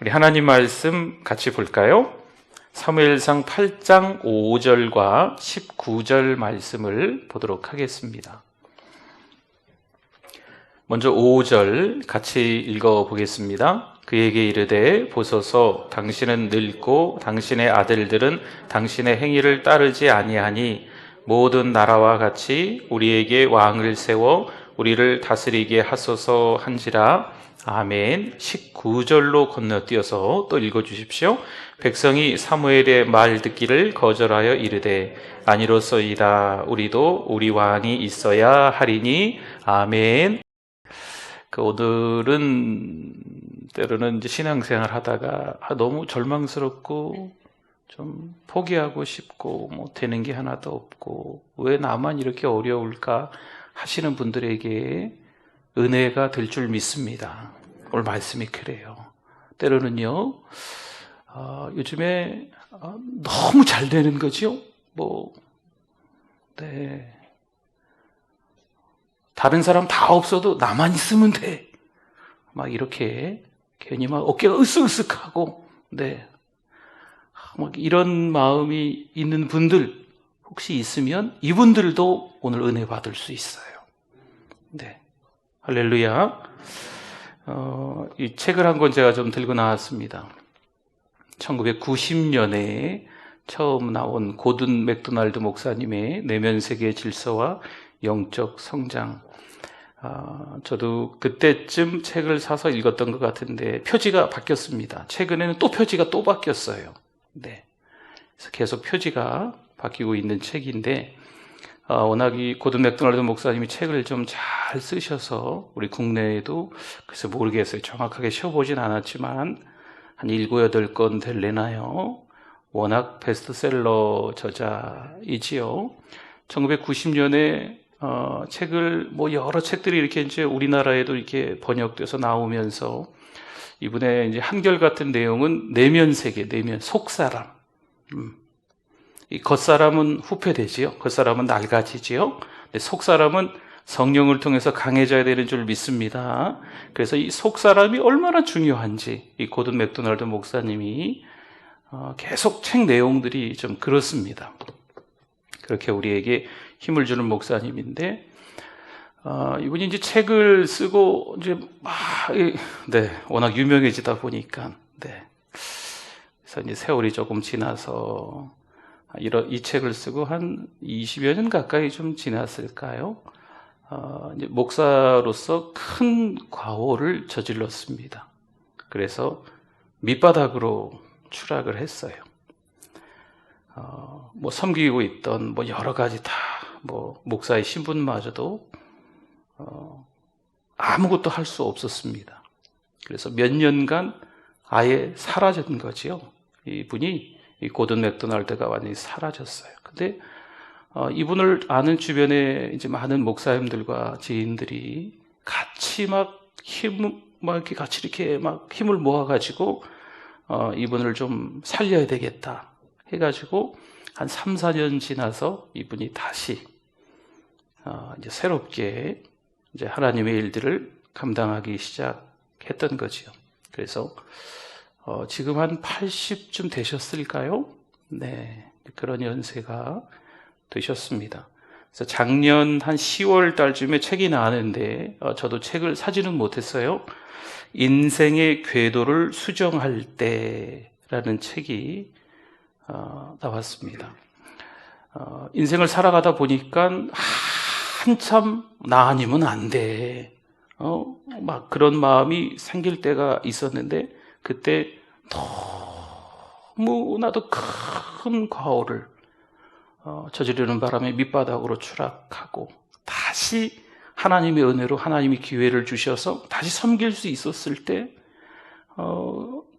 우리 하나님 말씀 같이 볼까요? 사무엘상 8장 5절과 19절 말씀을 보도록 하겠습니다. 먼저 5절 같이 읽어보겠습니다. 그에게 이르되 보소서 당신은 늙고 당신의 아들들은 당신의 행위를 따르지 아니하니 모든 나라와 같이 우리에게 왕을 세워 우리를 다스리게 하소서 한지라. 아멘. 19절로 건너뛰어서 또 읽어주십시오. 백성이 사무엘의 말 듣기를 거절하여 이르되 아니로소이다. 우리도 우리 왕이 있어야 하리니. 아멘. 오늘은 때로는 이제 신앙생활 하다가 너무 절망스럽고 좀 포기하고 싶고 뭐 되는 게 하나도 없고 왜 나만 이렇게 어려울까 하시는 분들에게 은혜가 될 줄 믿습니다. 오늘 말씀이 그래요. 때로는요, 요즘에 너무 잘 되는 거죠. 다른 사람 다 없어도 나만 있으면 돼. 막 이렇게 괜히 막 어깨가 으쓱으쓱하고, 막 이런 마음이 있는 분들 혹시 있으면 이분들도 오늘 은혜 받을 수 있어요. 할렐루야. 이 책을 한 권 제가 좀 들고 나왔습니다. 1990년에 처음 나온 고든 맥도날드 목사님의 내면 세계의 질서와 영적 성장. 저도 그때쯤 책을 사서 읽었던 것 같은데 표지가 바뀌었습니다. 최근에는 또 표지가 또 바뀌었어요. 그래서 계속 표지가 바뀌고 있는 책인데 워낙 이 고든 맥도날드 목사님이 책을 좀 잘 쓰셔서 우리 국내에도 글쎄 모르겠어요. 정확하게 쉬어보진 않았지만 한 7, 8권 될래나요? 워낙 베스트셀러 저자이지요. 1990년에 책을 여러 책들이 이렇게 이제 우리나라에도 이렇게 번역돼서 나오면서 이분의 이제 한결같은 내용은 내면 세계, 내면 속사람. 이 겉사람은 후패되지요. 겉사람은 낡아지지요. 근데 속사람은 성령을 통해서 강해져야 되는 줄 믿습니다. 그래서 이 속사람이 얼마나 중요한지 이 고든 맥도날드 목사님이 계속 책 내용들이 좀 그렇습니다. 그렇게 우리에게 힘을 주는 목사님인데 이분이 이제 책을 쓰고 이제 워낙 유명해지다 보니까 그래서 이제 세월이 조금 지나서 이 책을 쓰고 한 20여 년 가까이 좀 지났을까요? 이제 목사로서 큰 과오를 저질렀습니다. 그래서 밑바닥으로 추락을 했어요. 섬기고 있던 여러 가지 다 목사의 신분마저도 아무것도 할 수 없었습니다. 그래서 몇 년간 아예 사라진 거지요. 이분이 이 고든 맥도날드가 완전히 사라졌어요. 근데 이분을 아는 주변에 이제 많은 목사님들과 지인들이 같이 이렇게 힘을 모아가지고 이분을 좀 살려야 되겠다 해가지고 한 3, 4년 지나서 이분이 다시 이제 새롭게 이제 하나님의 일들을 감당하기 시작했던 거지요. 그래서 지금 한 80쯤 되셨을까요? 그런 연세가 되셨습니다. 그래서 작년 한 10월 달쯤에 책이 나왔는데 저도 책을 사지는 못했어요. 인생의 궤도를 수정할 때라는 책이 나왔습니다. 인생을 살아가다 보니까 한참 나 아니면 안 돼. 막 그런 마음이 생길 때가 있었는데 그때 너무나도 큰 과오를 저지르는 바람에 밑바닥으로 추락하고 다시 하나님의 은혜로 하나님이 기회를 주셔서 다시 섬길 수 있었을 때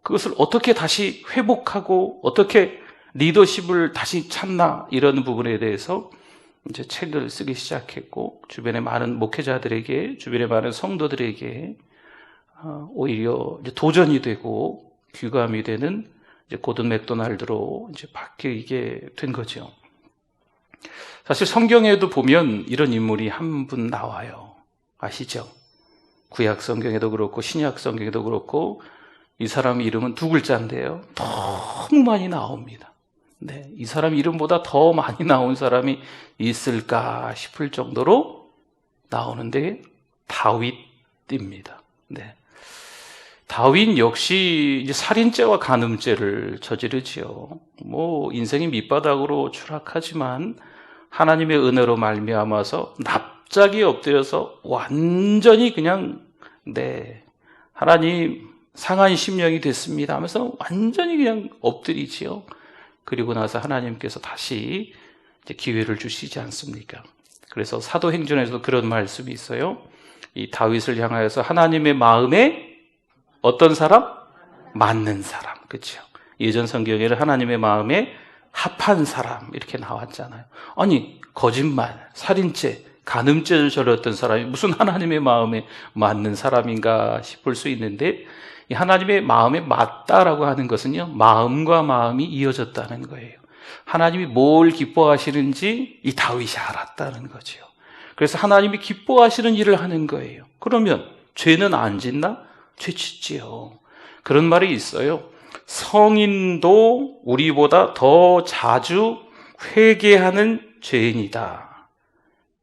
그것을 어떻게 다시 회복하고 어떻게 리더십을 다시 찾나 이런 부분에 대해서 이제 책을 쓰기 시작했고 주변의 많은 목회자들에게 주변의 많은 성도들에게 오히려 이제 도전이 되고 귀감이 되는 이제 고든 맥도날드로 이제 바뀌게 된 거죠. 사실 성경에도 보면 이런 인물이 한 분 나와요. 아시죠? 구약 성경에도 그렇고 신약 성경에도 그렇고 이 사람 이름은 두 글자인데요. 너무 많이 나옵니다. 네, 이 사람 이름보다 더 많이 나온 사람이 있을까 싶을 정도로 나오는데 다윗입니다. 네. 다윗 역시 이제 살인죄와 간음죄를 저지르지요. 인생이 밑바닥으로 추락하지만 하나님의 은혜로 말미암아서 납작이 엎드려서 완전히 그냥 하나님 상한 심령이 됐습니다 하면서 완전히 그냥 엎드리지요. 그리고 나서 하나님께서 다시 이제 기회를 주시지 않습니까? 그래서 사도행전에서도 그런 말씀이 있어요. 이 다윗을 향하여서 하나님의 마음에 어떤 사람? 맞는 사람. 그렇죠? 예전 성경에는 하나님의 마음에 합한 사람 이렇게 나왔잖아요. 아니, 거짓말, 살인죄, 간음죄를 저렸던 사람이 무슨 하나님의 마음에 맞는 사람인가 싶을 수 있는데, 이 하나님의 마음에 맞다라고 하는 것은요, 마음과 마음이 이어졌다는 거예요. 하나님이 뭘 기뻐하시는지 이 다윗이 알았다는 거죠. 그래서 하나님이 기뻐하시는 일을 하는 거예요. 그러면 죄는 안 짓나? 죄 짓지요. 그런 말이 있어요. 성인도 우리보다 더 자주 회개하는 죄인이다.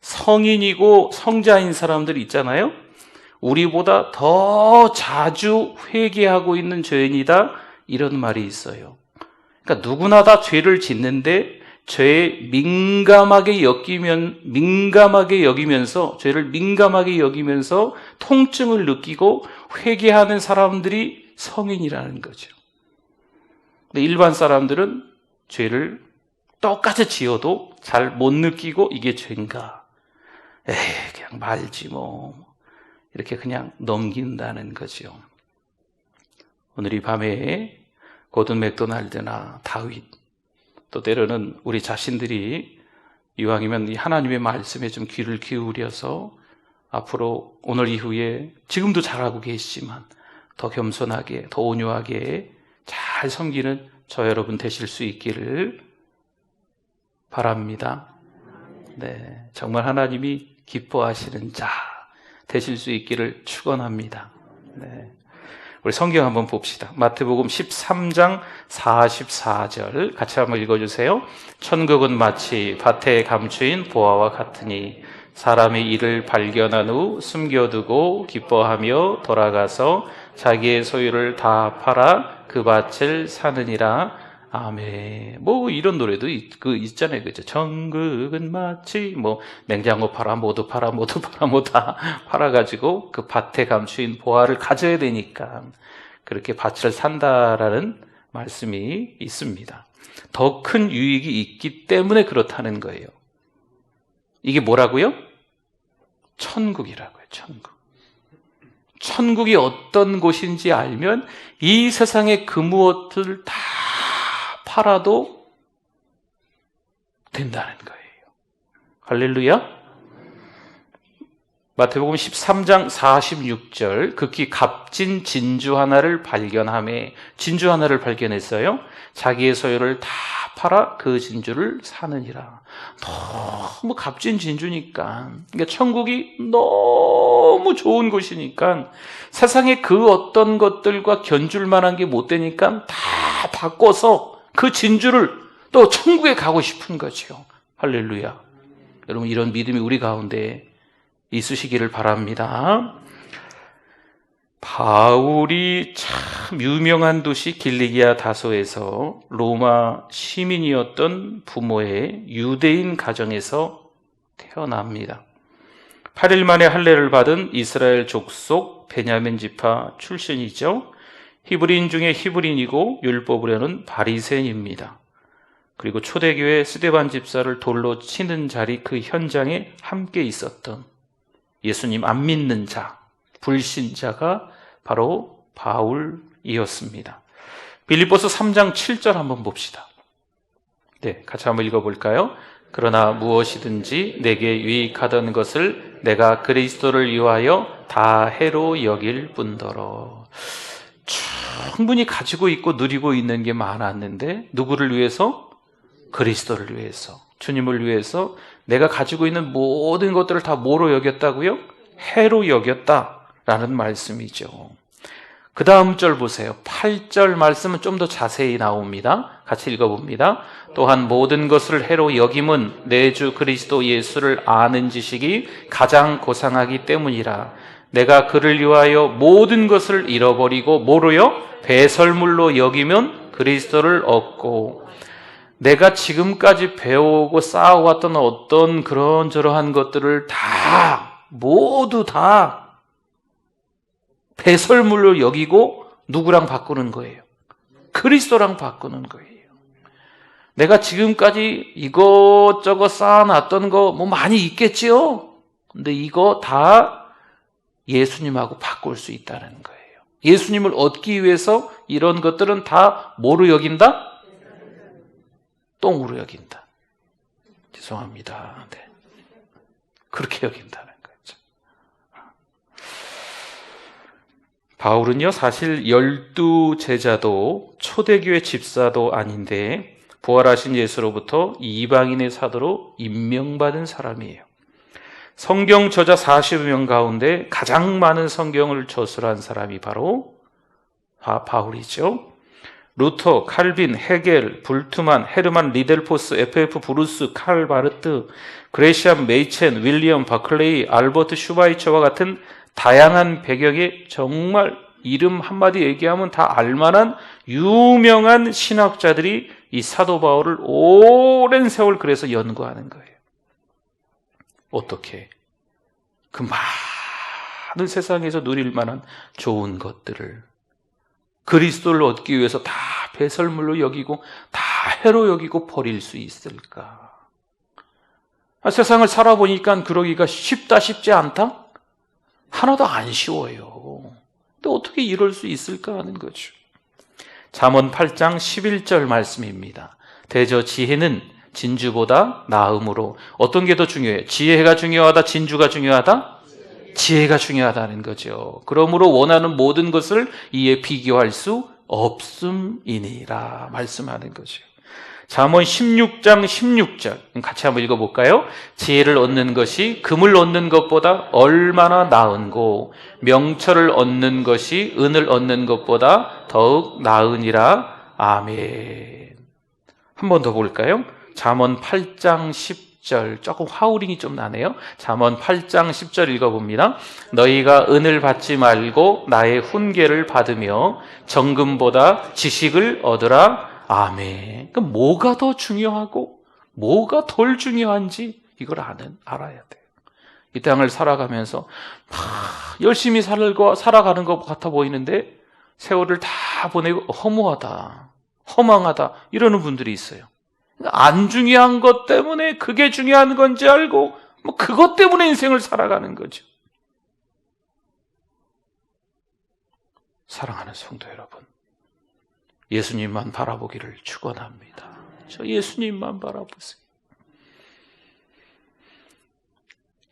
성인이고 성자인 사람들 있잖아요. 우리보다 더 자주 회개하고 있는 죄인이다. 이런 말이 있어요. 그러니까 누구나 다 죄를 짓는데 죄에 민감하게 여기면서 죄를 민감하게 여기면서 통증을 느끼고 회개하는 사람들이 성인이라는 거죠. 근데 일반 사람들은 죄를 똑같이 지어도 잘 못 느끼고 이게 죄인가? 그냥 말지 이렇게 그냥 넘긴다는 거죠. 오늘 이 밤에 고든 맥도날드나 다윗, 또 때로는 우리 자신들이 이왕이면 이 하나님의 말씀에 좀 귀를 기울여서 앞으로 오늘 이후에 지금도 잘하고 계시지만 더 겸손하게, 더 온유하게 잘 섬기는 저 여러분 되실 수 있기를 바랍니다. 네, 정말 하나님이 기뻐하시는 자 되실 수 있기를 축원합니다. 네. 우리 성경 한번 봅시다. 마태복음 13장 44절 같이 한번 읽어주세요. 천국은 마치 밭에 감추인 보화와 같으니 사람이 이를 발견한 후 숨겨두고 기뻐하며 돌아가서 자기의 소유를 다 팔아 그 밭을 사느니라. 아멘. 이런 노래도 있잖아요. 그죠? 천국은 마치, 냉장고 팔아, 모두 팔아, 다 팔아가지고 그 밭에 감추인 보화를 가져야 되니까 그렇게 밭을 산다라는 말씀이 있습니다. 더 큰 유익이 있기 때문에 그렇다는 거예요. 이게 뭐라고요? 천국이라고요, 천국. 천국이 어떤 곳인지 알면 이 세상의 그 무엇을 다 팔아도 된다는 거예요. 할렐루야. 마태복음 13장 46절 극히 값진 진주 하나를 발견하매 진주 하나를 발견했어요. 자기의 소유를 다 팔아 그 진주를 사느니라. 너무 값진 진주니까, 그러니까 천국이 너무 좋은 곳이니까 세상에 그 어떤 것들과 견줄 만한 게 못 되니까 다 바꿔서 그 진주를 또 천국에 가고 싶은 거죠. 할렐루야. 여러분, 이런 믿음이 우리 가운데 있으시기를 바랍니다. 바울이 참 유명한 도시 길리기아 다소에서 로마 시민이었던 부모의 유대인 가정에서 태어납니다. 8일 만에 할례를 받은 이스라엘 족속 베냐민 지파 출신이죠. 히브리인 중에 히브리인이고 율법으로는 바리새인입니다. 그리고 초대교회 스데반 집사를 돌로 치는 자리 그 현장에 함께 있었던 예수님 안 믿는 자, 불신자가 바로 바울이었습니다. 빌립보서 3장 7절 한번 봅시다. 네, 같이 한번 읽어볼까요? 그러나 무엇이든지 내게 유익하던 것을 내가 그리스도를 위하여 다 해로 여길 뿐더러. 충분히 가지고 있고 누리고 있는 게 많았는데 누구를 위해서? 그리스도를 위해서, 주님을 위해서 내가 가지고 있는 모든 것들을 다 뭐로 여겼다고요? 해로 여겼다라는 말씀이죠. 그 다음 절 보세요. 8절 말씀은 좀 더 자세히 나옵니다. 같이 읽어봅니다. 또한 모든 것을 해로 여김은 내 주 그리스도 예수를 아는 지식이 가장 고상하기 때문이라. 내가 그를 위하여 모든 것을 잃어버리고 뭐로요? 배설물로 여기면 그리스도를 얻고. 내가 지금까지 배우고 쌓아왔던 어떤 그런저러한 것들을 모두 다 배설물로 여기고 누구랑 바꾸는 거예요? 그리스도랑 바꾸는 거예요. 내가 지금까지 이것저것 쌓아놨던 거 뭐 많이 있겠지요? 근데 이거 다 예수님하고 바꿀 수 있다는 거예요. 예수님을 얻기 위해서 이런 것들은 다 뭐로 여긴다? 똥으로 여긴다. 죄송합니다. 네. 그렇게 여긴다는 거죠. 바울은요, 사실 12제자도 초대교회 집사도 아닌데 부활하신 예수로부터 이방인의 사도로 임명받은 사람이에요. 성경 저자 40명 가운데 가장 많은 성경을 저술한 사람이 바로 바울이죠. 루터, 칼빈, 헤겔, 불트만, 헤르만 리델포스, FF 브루스, 칼 바르트, 그레시안 메이첸, 윌리엄 바클레이, 알버트 슈바이처와 같은 다양한 배경의 정말 이름 한마디 얘기하면 다 알만한 유명한 신학자들이 이 사도 바울을 오랜 세월 그래서 연구하는 거예요. 어떻게? 그 많은 세상에서 누릴 만한 좋은 것들을 그리스도를 얻기 위해서 다 배설물로 여기고 다 해로 여기고 버릴 수 있을까? 세상을 살아보니까 그러기가 쉽지 않다? 하나도 안 쉬워요. 근데 어떻게 이럴 수 있을까 하는 거죠. 잠언 8장 11절 말씀입니다. 대저 지혜는 진주보다 나음으로. 어떤 게 더 중요해요? 지혜가 중요하다? 진주가 중요하다? 지혜가 중요하다는 거죠. 그러므로 원하는 모든 것을 이에 비교할 수 없음이니라 말씀하는 거죠. 잠언 16장 16절 같이 한번 읽어볼까요? 지혜를 얻는 것이 금을 얻는 것보다 얼마나 나은고 명철을 얻는 것이 은을 얻는 것보다 더욱 나으니라. 아멘. 한 번 더 볼까요? 잠언 8장 10절 조금 화우링이 좀 나네요. 잠언 8장 10절 읽어봅니다. 너희가 은을 받지 말고 나의 훈계를 받으며 정금보다 지식을 얻으라. 아멘. 그럼 뭐가 더 중요하고 뭐가 덜 중요한지 이걸 알아야 돼요. 이 땅을 살아가면서 열심히 살아가는 것 같아 보이는데 세월을 다 보내고 허무하다, 허망하다 이러는 분들이 있어요. 안 중요한 것 때문에 그게 중요한 건지 알고 그것 때문에 인생을 살아가는 거죠. 사랑하는 성도 여러분, 예수님만 바라보기를 축원합니다. 저 예수님만 바라보세요.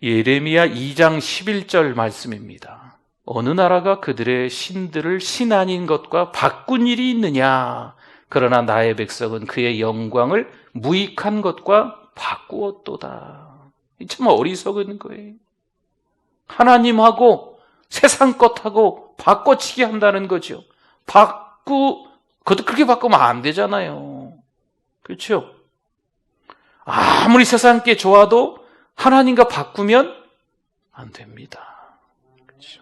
예레미야 2장 11절 말씀입니다. 어느 나라가 그들의 신들을 신 아닌 것과 바꾼 일이 있느냐? 그러나 나의 백성은 그의 영광을 무익한 것과 바꾸었도다. 참 어리석은 거예요. 하나님하고 세상 것하고 바꿔치기 한다는 거죠. 그것도 그렇게 바꾸면 안 되잖아요. 그렇죠? 아무리 세상 게 좋아도 하나님과 바꾸면 안 됩니다. 그렇죠?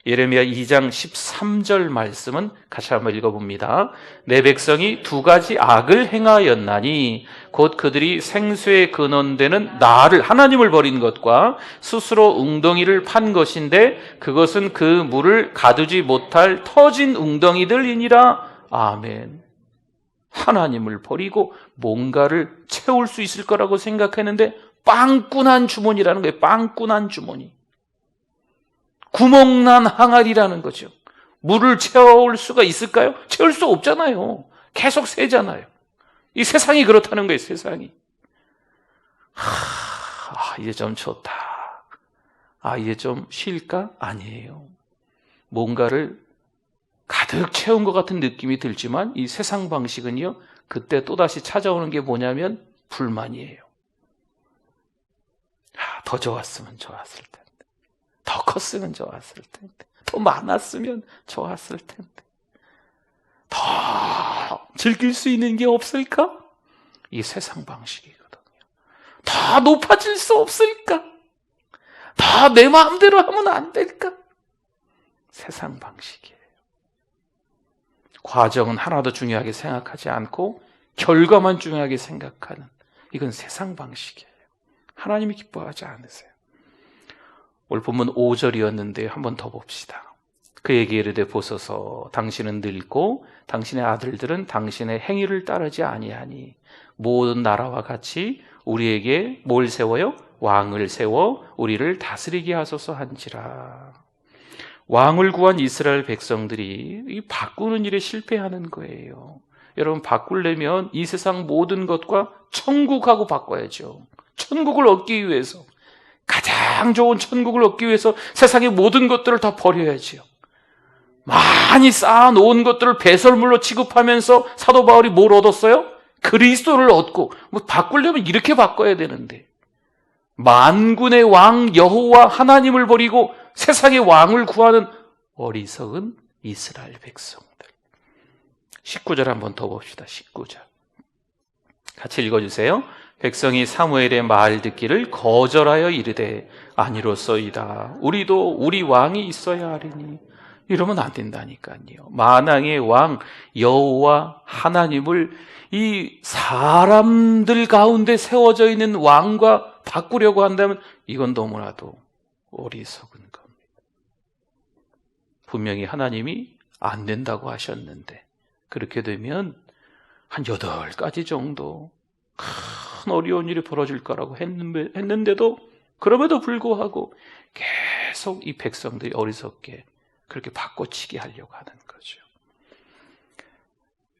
예레미야 2장 13절 말씀은 같이 한번 읽어봅니다. 내 백성이 두 가지 악을 행하였나니 곧 그들이 생수의 근원되는 나를 하나님을 버린 것과 스스로 웅덩이를 판 것인데 그것은 그 물을 가두지 못할 터진 웅덩이들이니라. 아멘. 하나님을 버리고 뭔가를 채울 수 있을 거라고 생각했는데 빵꾸난 주머니라는 거예요. 빵꾸난 주머니. 구멍난 항아리라는 거죠. 물을 채울 수가 있을까요? 채울 수 없잖아요. 계속 새잖아요. 이 세상이 그렇다는 거예요. 세상이. 이제 좀 좋다. 이제 좀 쉴까? 아니에요. 뭔가를 가득 채운 것 같은 느낌이 들지만 이 세상 방식은요, 그때 또다시 찾아오는 게 뭐냐면 불만이에요. 더 좋았으면 좋았을 텐데. 더 컸으면 좋았을 텐데. 더 많았으면 좋았을 텐데. 더 즐길 수 있는 게 없을까? 이 세상 방식이거든요. 더 높아질 수 없을까? 다 내 마음대로 하면 안 될까? 세상 방식이에요. 과정은 하나도 중요하게 생각하지 않고 결과만 중요하게 생각하는, 이건 세상 방식이에요. 하나님이 기뻐하지 않으세요. 오늘 본문 5절이었는데 한 번 더 봅시다. 그에게 이르되 보소서 당신은 늙고 당신의 아들들은 당신의 행위를 따르지 아니하니 모든 나라와 같이 우리에게 뭘 세워요? 왕을 세워 우리를 다스리게 하소서 한지라. 왕을 구한 이스라엘 백성들이 이 바꾸는 일에 실패하는 거예요. 여러분, 바꾸려면 이 세상 모든 것과 천국하고 바꿔야죠. 천국을 얻기 위해서, 가장 좋은 천국을 얻기 위해서 세상의 모든 것들을 다 버려야지요. 많이 쌓아놓은 것들을 배설물로 취급하면서 사도 바울이 뭘 얻었어요? 그리스도를 얻고, 바꾸려면 이렇게 바꿔야 되는데, 만군의 왕 여호와 하나님을 버리고 세상의 왕을 구하는 어리석은 이스라엘 백성들. 19절 한번 더 봅시다. 19절 같이 읽어주세요. 백성이 사무엘의 말 듣기를 거절하여 이르되 아니로소이다. 우리도 우리 왕이 있어야 하리니. 이러면 안 된다니까요. 만왕의 왕 여호와 하나님을 이 사람들 가운데 세워져 있는 왕과 바꾸려고 한다면 이건 너무나도 어리석은 겁니다. 분명히 하나님이 안 된다고 하셨는데, 그렇게 되면 한 8가지 정도 큰 어려운 일이 벌어질 거라고 했는데도, 그럼에도 불구하고 계속 이 백성들이 어리석게 그렇게 바꿔치기 하려고 하는 거죠.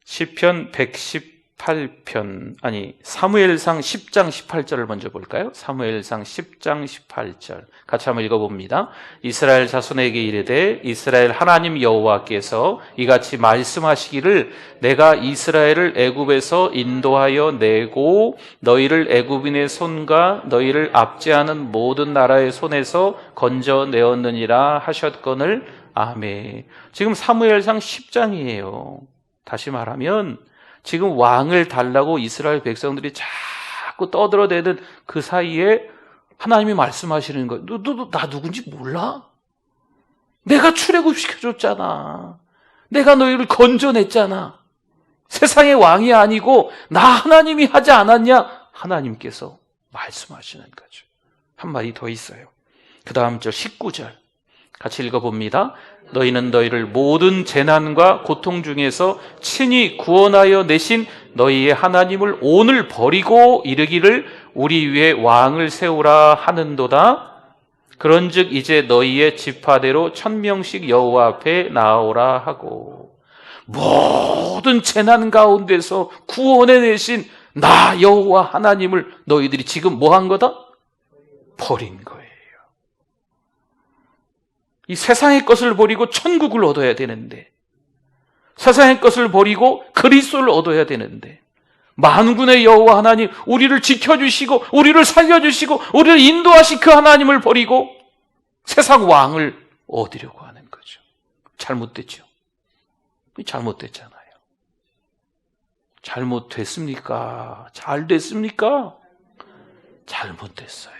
시편 118편, 사무엘상 10장 18절을 먼저 볼까요? 사무엘상 10장 18절 같이 한번 읽어봅니다. 이스라엘 자손에게 이르되 이스라엘 하나님 여호와께서 이같이 말씀하시기를 내가 이스라엘을 애굽에서 인도하여 내고 너희를 애굽인의 손과 너희를 압제하는 모든 나라의 손에서 건져내었느니라 하셨거늘. 아멘. 지금 사무엘상 10장이에요. 다시 말하면 지금 왕을 달라고 이스라엘 백성들이 자꾸 떠들어대는 그 사이에 하나님이 말씀하시는 거예요. 너 나 누군지 몰라? 내가 출애굽시켜줬잖아. 내가 너희를 건져냈잖아. 세상의 왕이 아니고 나 하나님이 하지 않았냐? 하나님께서 말씀하시는 거죠. 한마디 더 있어요. 그 다음 절 19절 같이 읽어봅니다. 너희는 너희를 모든 재난과 고통 중에서 친히 구원하여 내신 너희의 하나님을 오늘 버리고 이르기를 우리 위에 왕을 세우라 하는도다. 그런즉 이제 너희의 지파대로 1000명씩 여호와 앞에 나오라 하고, 모든 재난 가운데서 구원해 내신 나 여호와 하나님을 너희들이 지금 뭐 한 거다? 버린 거예요. 이 세상의 것을 버리고 천국을 얻어야 되는데, 세상의 것을 버리고 그리스도를 얻어야 되는데, 만군의 여호와 하나님, 우리를 지켜주시고 우리를 살려주시고 우리를 인도하신 그 하나님을 버리고 세상 왕을 얻으려고 하는 거죠. 잘못됐죠. 잘못됐잖아요. 잘못됐습니까? 잘 됐습니까? 잘못됐어요.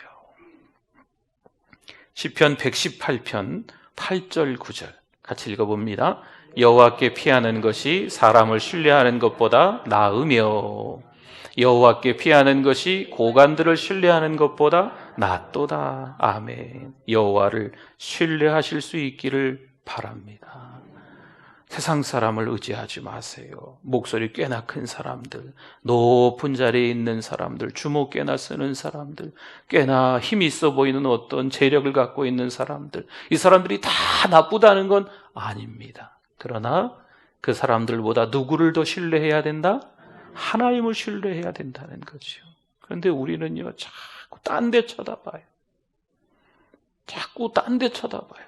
시편 118편 8절 9절 같이 읽어봅니다. 여호와께 피하는 것이 사람을 신뢰하는 것보다 나으며 여호와께 피하는 것이 고관들을 신뢰하는 것보다 낫도다. 아멘. 여호와를 신뢰하실 수 있기를 바랍니다. 세상 사람을 의지하지 마세요. 목소리 꽤나 큰 사람들, 높은 자리에 있는 사람들, 주먹 꽤나 쓰는 사람들, 꽤나 힘이 있어 보이는 어떤 재력을 갖고 있는 사람들, 이 사람들이 다 나쁘다는 건 아닙니다. 그러나 그 사람들보다 누구를 더 신뢰해야 된다? 하나님을 신뢰해야 된다는 거죠. 그런데 우리는요, 자꾸 딴 데 쳐다봐요. 자꾸 딴 데 쳐다봐요.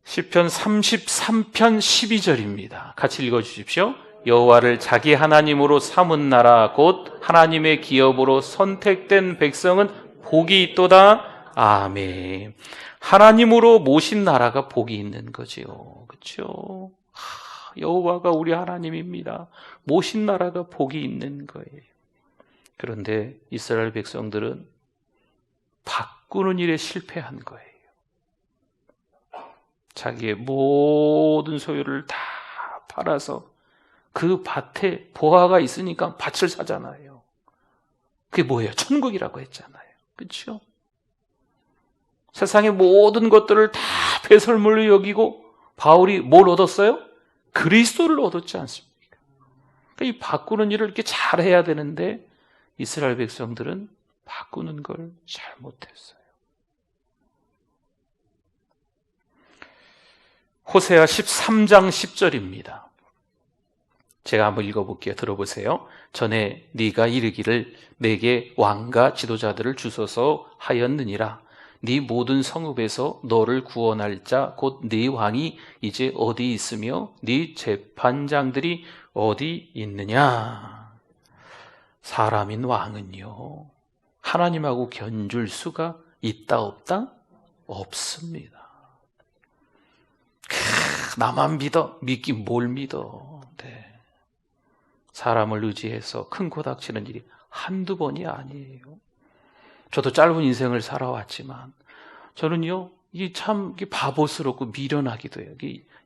시편 33편 12절입니다. 같이 읽어주십시오. 여호와를 자기 하나님으로 삼은 나라 곧 하나님의 기업으로 선택된 백성은 복이 있도다. 아멘. 하나님으로 모신 나라가 복이 있는 거지요. 그렇죠? 여호와가 우리 하나님입니다. 모신 나라가 복이 있는 거예요. 그런데 이스라엘 백성들은 바꾸는 일에 실패한 거예요. 자기의 모든 소유를 다 팔아서 그 밭에 보화가 있으니까 밭을 사잖아요. 그게 뭐예요? 천국이라고 했잖아요. 그렇죠? 세상의 모든 것들을 다 배설물로 여기고 바울이 뭘 얻었어요? 그리스도를 얻었지 않습니까? 그러니까 이 바꾸는 일을 이렇게 잘해야 되는데 이스라엘 백성들은 바꾸는 걸 잘못했어요. 호세아 13장 10절입니다. 제가 한번 읽어볼게요. 들어보세요. 전에 네가 이르기를 내게 왕과 지도자들을 주소서 하였느니라. 네 모든 성읍에서 너를 구원할 자 곧 네 왕이 이제 어디 있으며 네 재판장들이 어디 있느냐. 사람인 왕은요 하나님하고 견줄 수가 있다 없다? 없습니다. 나만 믿어? 믿긴 뭘 믿어? 네. 사람을 의지해서 큰 코 닥치는 일이 한두 번이 아니에요. 저도 짧은 인생을 살아왔지만 저는요 이게 참 바보스럽고 미련하기도 해요.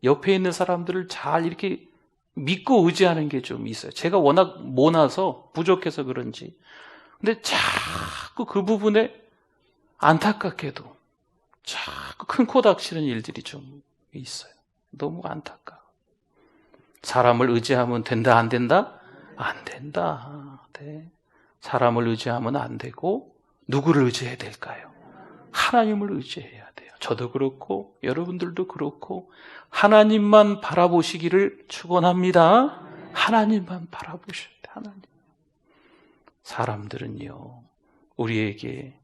옆에 있는 사람들을 잘 이렇게 믿고 의지하는 게 좀 있어요. 제가 워낙 모나서 부족해서 그런지. 근데 자꾸 그 부분에 안타깝게도 자꾸 큰 코 닥치는 일들이 좀 있어요. 너무 안타까워. 사람을 의지하면 된다 안 된다? 안 된다. 네. 사람을 의지하면 안 되고 누구를 의지해야 될까요? 하나님을 의지해야 돼요. 저도 그렇고 여러분들도 그렇고 하나님만 바라보시기를 축원합니다. 하나님만 바라보셔야 돼요. 하나님. 사람들은요 우리에게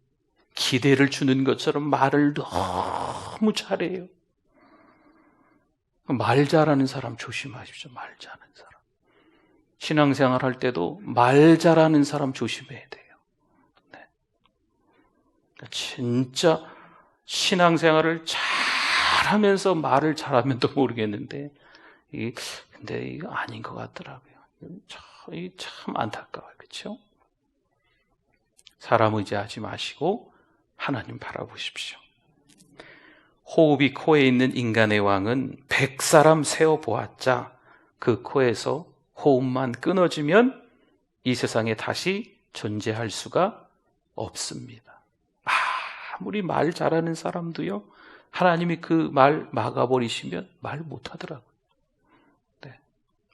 기대를 주는 것처럼 말을 너무 잘해요. 말 잘하는 사람 조심하십시오. 말 잘하는 사람. 신앙생활 할 때도 말 잘하는 사람 조심해야 돼요. 네. 진짜 신앙생활을 잘하면서 말을 잘하면 또 모르겠는데 근데 이거 아닌 것 같더라고요. 참 안타까워요. 그렇죠? 사람 의지하지 마시고 하나님 바라보십시오. 호흡이 코에 있는 인간의 왕은 100사람 세어보았자 그 코에서 호흡만 끊어지면 이 세상에 다시 존재할 수가 없습니다. 아무리 말 잘하는 사람도요 하나님이 그 말 막아버리시면 말 못하더라고요. 네,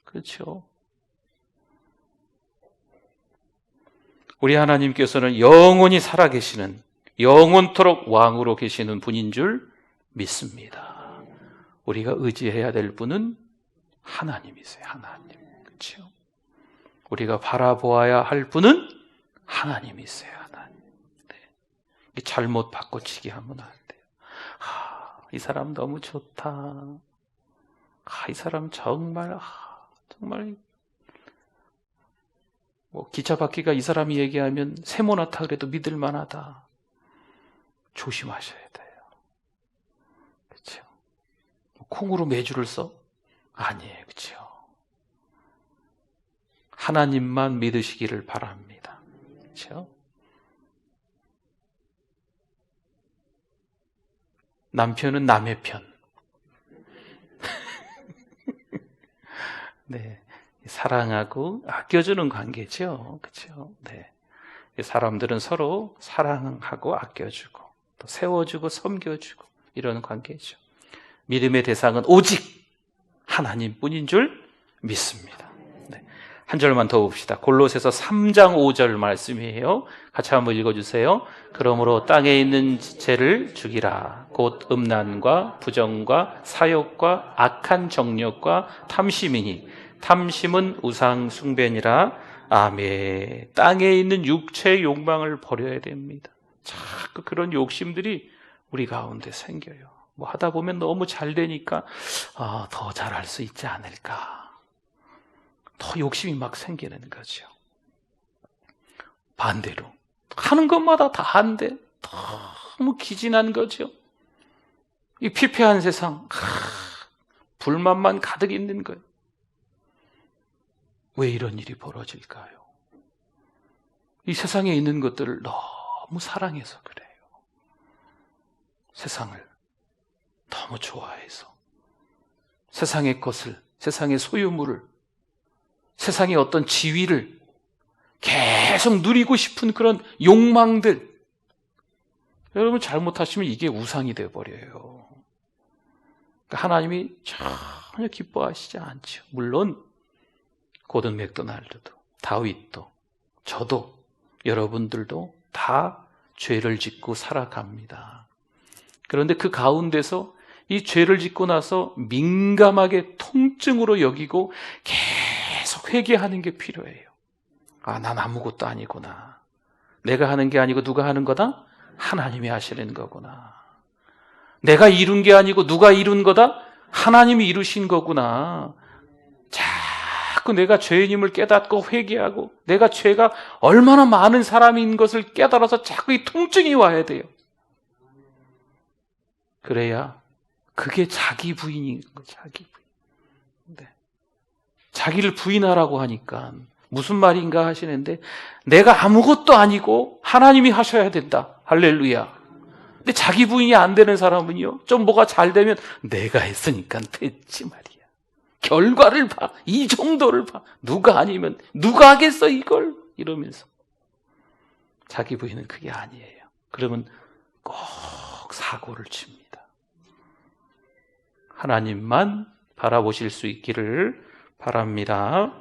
그렇죠. 우리 하나님께서는 영원히 살아계시는 영원토록 왕으로 계시는 분인 줄 믿습니다. 우리가 의지해야 될 분은 하나님이세요. 하나님. 그렇죠? 우리가 바라보아야 할 분은 하나님이세요. 하나님. 네. 잘못 바꿔치기 하면 안 돼요. 이 사람 너무 좋다. 이 사람 정말 기차 바퀴가 이 사람이 얘기하면 세모나타 그래도 믿을 만하다. 조심하셔야 돼요. 그렇죠? 콩으로 매주를 써? 아니에요. 그렇죠? 하나님만 믿으시기를 바랍니다. 그렇죠? 남편은 남의 편. 네. 사랑하고 아껴주는 관계죠. 그렇죠? 네. 사람들은 서로 사랑하고 아껴주고 또 세워주고 섬겨주고 이런 관계죠. 믿음의 대상은 오직 하나님뿐인 줄 믿습니다. 네. 한 절만 더 봅시다. 골로새서 3장 5절 말씀이에요. 같이 한번 읽어주세요. 그러므로 땅에 있는 죄를 죽이라. 곧 음란과 부정과 사욕과 악한 정욕과 탐심이니 탐심은 우상 숭배니라. 아멘. 땅에 있는 육체의 욕망을 버려야 됩니다. 자꾸 그런 욕심들이 우리 가운데 생겨요. 뭐 하다 보면 너무 잘 되니까 더 잘할 수 있지 않을까. 더 욕심이 막 생기는 거죠. 반대로 하는 것마다 다 한대. 너무 기진한 거죠. 이 피폐한 세상, 불만만 가득 있는 거예요. 왜 이런 일이 벌어질까요? 이 세상에 있는 것들을 너무 사랑해서 그래요. 세상을 너무 좋아해서. 세상의 것을, 세상의 소유물을, 세상의 어떤 지위를 계속 누리고 싶은 그런 욕망들. 여러분 잘못하시면 이게 우상이 되어버려요. 그러니까 하나님이 전혀 기뻐하시지 않죠. 물론 고든 맥도날드도, 다윗도, 저도, 여러분들도 다 죄를 짓고 살아갑니다. 그런데 그 가운데서 이 죄를 짓고 나서 민감하게 통증으로 여기고 계속 회개하는 게 필요해요. 난 아무것도 아니구나. 내가 하는 게 아니고 누가 하는 거다? 하나님이 하시는 거구나. 내가 이룬 게 아니고 누가 이룬 거다? 하나님이 이루신 거구나. 자꾸 내가 죄인임을 깨닫고 회개하고 내가 죄가 얼마나 많은 사람인 것을 깨달아서 자꾸 이 통증이 와야 돼요. 그래야 그게 자기 부인인 거예요. 자기 부인. 네. 자기를 부인하라고 하니까 무슨 말인가 하시는데 내가 아무것도 아니고 하나님이 하셔야 된다. 할렐루야. 근데 자기 부인이 안 되는 사람은요, 좀 뭐가 잘 되면 내가 했으니까 됐지 말이야. 결과를 봐. 이 정도를 봐. 누가 아니면 누가 하겠어 이걸? 이러면서. 자기 부인은 그게 아니에요. 그러면 꼭 사고를 칩니다. 하나님만 바라보실 수 있기를 바랍니다.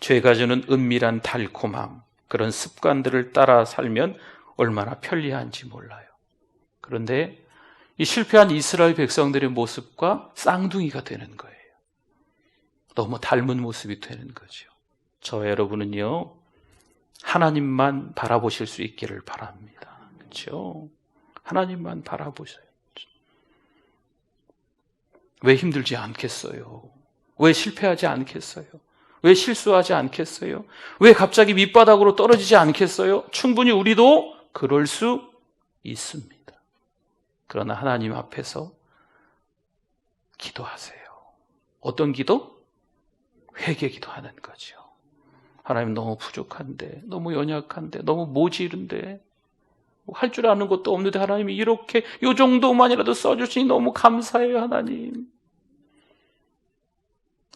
죄가 주는 은밀한 달콤함, 그런 습관들을 따라 살면 얼마나 편리한지 몰라요. 그런데 이 실패한 이스라엘 백성들의 모습과 쌍둥이가 되는 거예요. 너무 닮은 모습이 되는 거죠. 저와 여러분은요, 하나님만 바라보실 수 있기를 바랍니다. 그렇죠? 하나님만 바라보셔요. 왜 힘들지 않겠어요? 왜 실패하지 않겠어요? 왜 실수하지 않겠어요? 왜 갑자기 밑바닥으로 떨어지지 않겠어요? 충분히 우리도 그럴 수 있습니다. 그러나 하나님 앞에서 기도하세요. 어떤 기도? 회개 기도하는 거죠. 하나님 너무 부족한데, 너무 연약한데, 너무 모질은데, 할 줄 아는 것도 없는데 하나님이 이렇게 이 정도만이라도 써주시니 너무 감사해요, 하나님.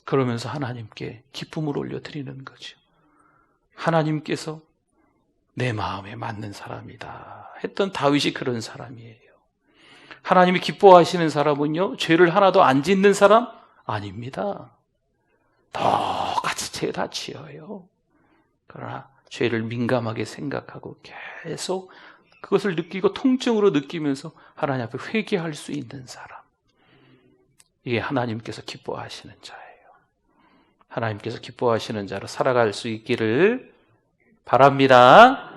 그러면서 하나님께 기쁨을 올려드리는 거죠. 하나님께서 내 마음에 맞는 사람이다 했던 다윗이 그런 사람이에요. 하나님이 기뻐하시는 사람은요, 죄를 하나도 안 짓는 사람 아닙니다. 똑같이 죄 다 지어요. 그러나 죄를 민감하게 생각하고 계속 그것을 느끼고 통증으로 느끼면서 하나님 앞에 회개할 수 있는 사람. 이게 하나님께서 기뻐하시는 자예요. 하나님께서 기뻐하시는 자로 살아갈 수 있기를 바랍니다.